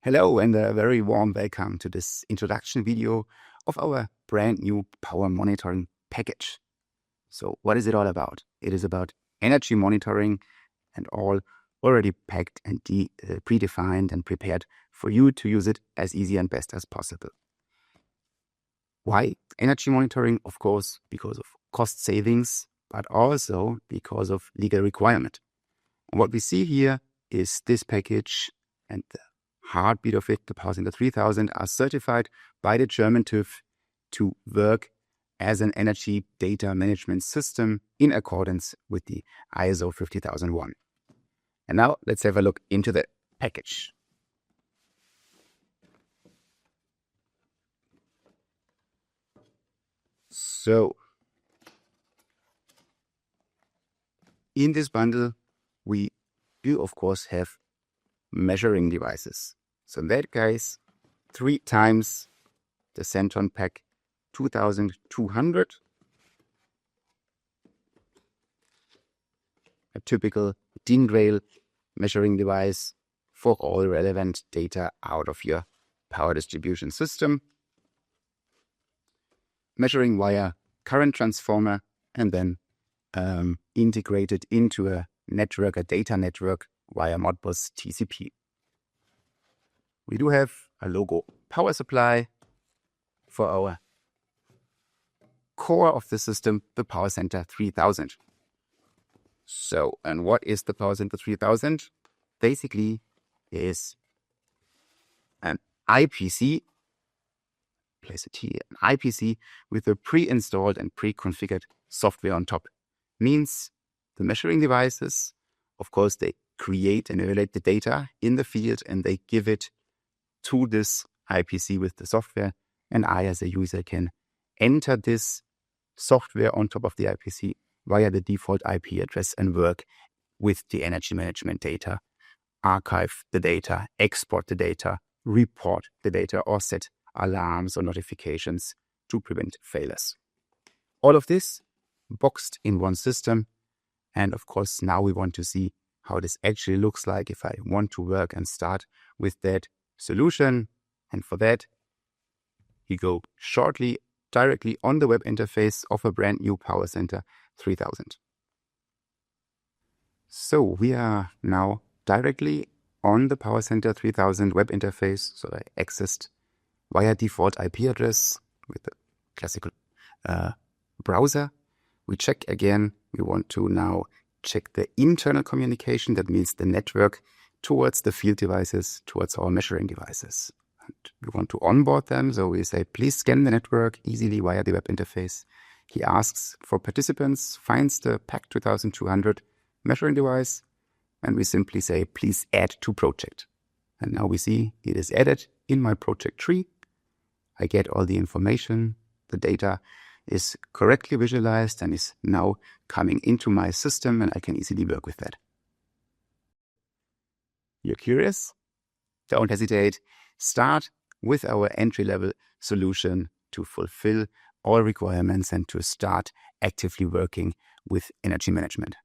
Hello and a very warm welcome to this introduction video of our brand new power monitoring package. So what is it all about? It is about energy monitoring and all already packed and predefined and prepared for you to use it as easy and best as possible. Why energy monitoring? Of course, because of cost savings, but also because of legal requirement. And what we see here is this package and the heartbeat of it, the Powercenter 3000, are certified by the German TÜV to work as an energy data management system in accordance with the ISO 50001. And now let's have a look into the package. So in this bundle, we do of course have measuring devices. So in that case, 3 times the SENTRON pack 2200, a typical DIN rail measuring device for all relevant data out of your power distribution system, measuring via current transformer and then integrated into a network, a data network via Modbus TCP. We do have a logo power supply for our core of the system, the Powercenter 3000. So, and what is the Powercenter 3000? Basically is an IPC, place a T, an IPC with a pre-installed and pre-configured software on top. Means the measuring devices, of course, they create and evaluate the data in the field and they give it to this IPC with the software, and I as a user can enter this software on top of the IPC via the default IP address and work with the energy management data, archive the data, export the data, report the data, or set alarms or notifications to prevent failures. All of this boxed in one system. And of course, now we want to see how this actually looks like if I want to work and start with that solution. And for that, you go shortly directly on the web interface of a brand new Powercenter 3000. So we are now directly on the Powercenter 3000 web interface. So I accessed via default IP address with the classical browser. We check again. We want to now check the internal communication. That means the network towards the field devices, towards our measuring devices. And we want to onboard them. So we say, please scan the network easily via the web interface. He asks for participants, finds the PAC 2200 measuring device, and we simply say, please add to project. And now we see it is added in my project tree. I get all the information, the data is correctly visualized and is now coming into my system, and I can easily work with that. You're curious? Don't hesitate. Start with our entry-level solution to fulfill all requirements and to start actively working with energy management.